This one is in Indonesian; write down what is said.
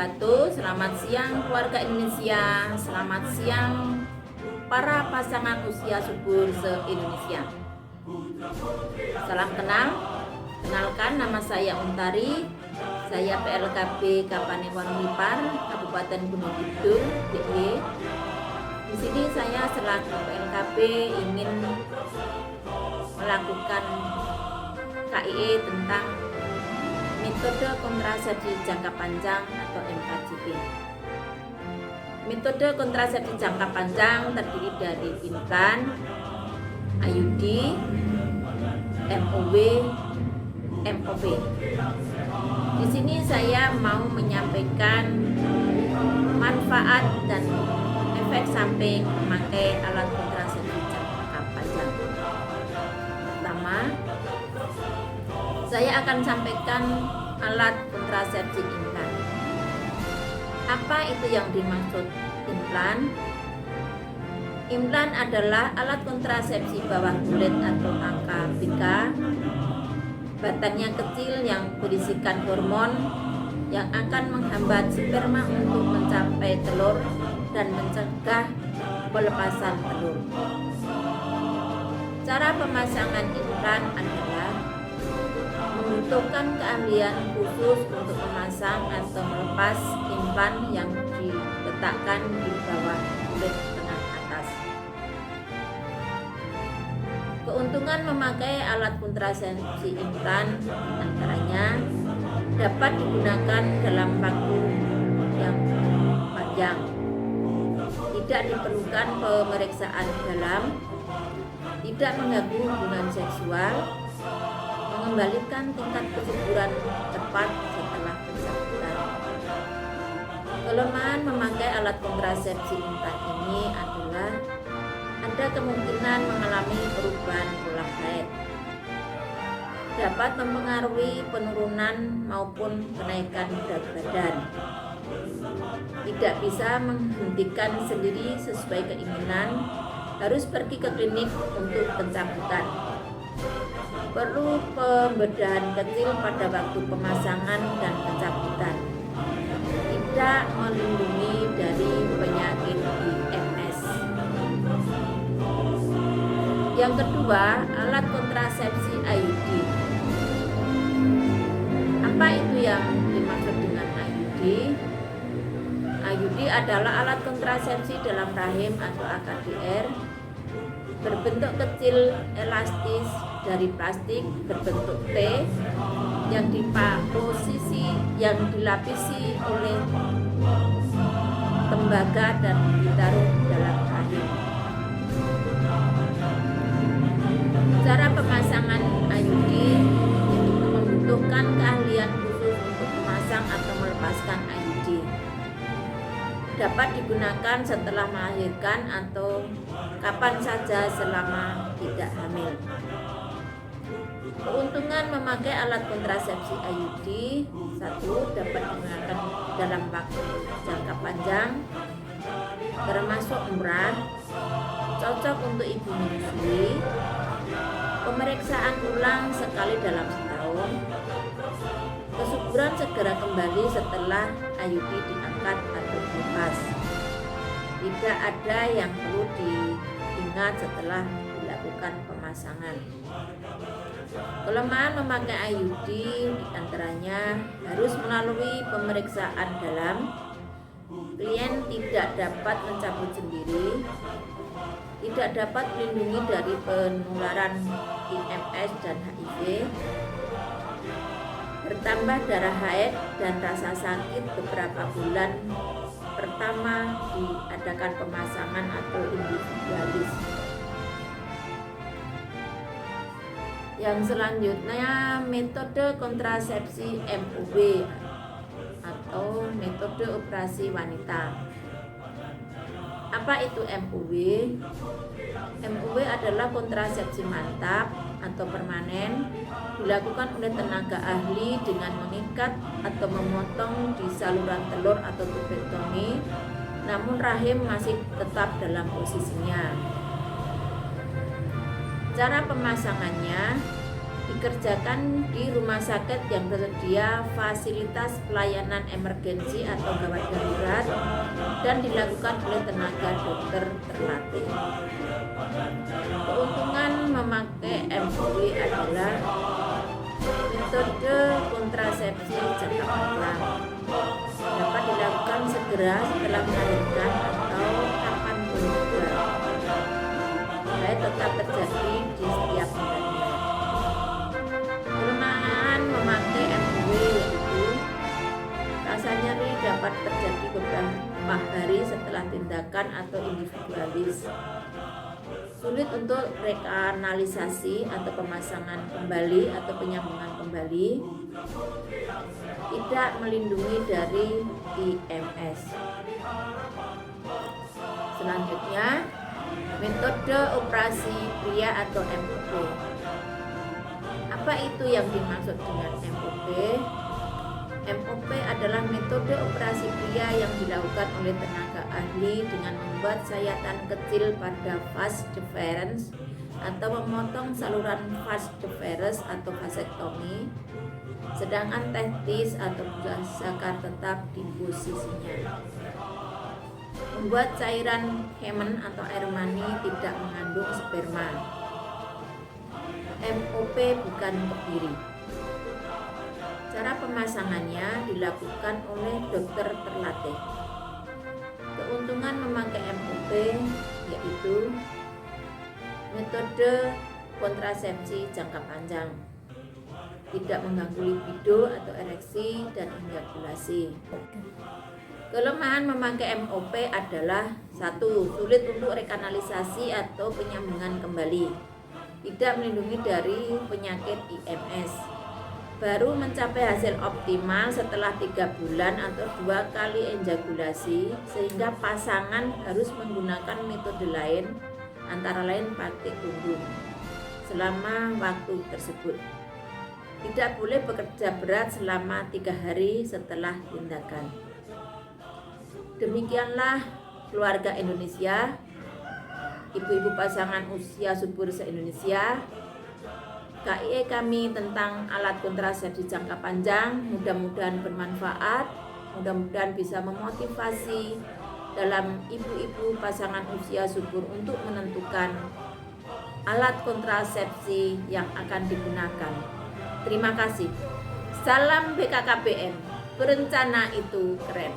wabarakatuh. Selamat siang keluarga Indonesia. Selamat siang para pasangan usia subur se-Indonesia. Salam kenal. Kenalkan, nama saya Untari. Saya PLKB Kapanewon Mipar, Kabupaten Gunung Kidul, DIY. Di sini saya selaku PLKB ingin melakukan KIE tentang metode kontrasepsi jangka panjang atau MKJP. Metode kontrasepsi jangka panjang terdiri dari implan, IUD, MOW, MOP. Di sini saya mau menyampaikan manfaat dan efek samping memakai alat kontrasepsi jangka panjang. Pertama, saya akan sampaikan alat kontrasepsi implan. Apa itu yang dimaksud implan? Implan adalah alat kontrasepsi bawah kulit atau AKBK. Batangnya kecil yang berisikan hormon yang akan menghambat sperma untuk mencapai telur dan mencegah pelepasan telur. Cara pemasangan implan adalah membutuhkan keahlian khusus untuk memasang atau melepas implan yang diletakkan di bawah kulit tengah atas. Keuntungan memakai alat kontrasepsi implan antaranya dapat digunakan dalam waktu yang panjang, tidak diperlukan pemeriksaan dalam, tidak mengganggu hubungan seksual, mengembalikan tingkat kesuburan tepat setelah pencabutan. Kelemahan memakai alat kontrasepsi implan ini adalah ada kemungkinan mengalami perubahan pola haid, dapat mempengaruhi penurunan maupun kenaikan berat badan, tidak bisa menghentikan sendiri sesuai keinginan, harus pergi ke klinik untuk pencabutan. Perlu pembedahan kecil pada waktu pemasangan dan pencabutan. Tidak melindungi dari penyakit IMS. Yang kedua, alat kontrasepsi IUD. Apa itu yang dimaksud dengan IUD? IUD adalah alat kontrasepsi dalam rahim atau AKDR berbentuk kecil elastis dari plastik berbentuk T yang dilapisi oleh tembaga dan ditaruh dalam rahim. Cara pemasangan IUD itu membutuhkan keahlian khusus untuk memasang atau melepaskan IUD. Dapat digunakan setelah melahirkan atau kapan saja selama tidak hamil. Keuntungan memakai alat kontrasepsi IUD: 1. Dapat digunakan dalam waktu jangka panjang, termasuk murah, cocok untuk ibu menyusui, pemeriksaan ulang sekali dalam setahun, kesuburan segera kembali setelah IUD diangkat atau dilepas. Tidak ada yang perlu diingat setelah dilakukan pemasangan. Kelemahan memakai IUD diantaranya harus melalui pemeriksaan dalam, klien tidak dapat mencabut sendiri, tidak dapat melindungi dari penularan IMS dan HIV, bertambah darah haid dan rasa sakit beberapa bulan pertama diadakan pemasangan atau individualis. Yang selanjutnya, metode kontrasepsi MOW atau metode operasi wanita. Apa itu MOW? MOW adalah kontrasepsi mantap atau permanen, dilakukan oleh tenaga ahli dengan mengikat atau memotong di saluran telur atau tubektomi, namun rahim masih tetap dalam posisinya. Cara pemasangannya, dikerjakan di rumah sakit yang tersedia fasilitas pelayanan emergensi atau gawat darurat dan dilakukan oleh tenaga dokter terlatih. Keuntungan memakai MOW adalah metode kontrasepsi jangka panjang, dapat dilakukan segera setelah melahirkan atau kapanpun juga, supaya tetap terjadi di setiap bulannya. Kelemahan memakai MOW yaitu rasa nyeri dapat terjadi beberapa hari setelah tindakan atau individualis, sulit untuk rekanalisasi atau pemasangan kembali atau penyambungan kembali, tidak melindungi dari IMS. Selanjutnya, metode operasi pria atau MOP. Apa itu yang dimaksud dengan MOP? MOP adalah metode operasi pria yang dilakukan oleh tenaga ahli dengan membuat sayatan kecil pada vas deferens atau memotong saluran vas deferens atau vasektomi, sedangkan testis atau buah zakar tetap di posisinya. Membuat cairan hemen atau air mani tidak mengandung sperma. MOP bukan kebiri. Cara pemasangannya dilakukan oleh dokter terlatih. Keuntungan memakai MOP yaitu metode kontrasepsi jangka panjang, tidak mengganggu libido atau ereksi dan ejakulasi. Kelemahan memakai MOP adalah 1. Sulit untuk rekanalisasi atau penyambungan kembali, tidak melindungi dari penyakit IMS, baru mencapai hasil optimal setelah 3 bulan atau 2 kali ejakulasi, sehingga pasangan harus menggunakan metode lain, antara lain pakai kondom selama waktu tersebut. Tidak boleh bekerja berat selama 3 hari setelah tindakan. Demikianlah keluarga Indonesia, ibu-ibu pasangan usia subur se-Indonesia, KIE kami tentang alat kontrasepsi jangka panjang. Mudah-mudahan bermanfaat, mudah-mudahan bisa memotivasi dalam ibu-ibu pasangan usia subur untuk menentukan alat kontrasepsi yang akan digunakan. Terima kasih. Salam BKKBN, berencana itu keren.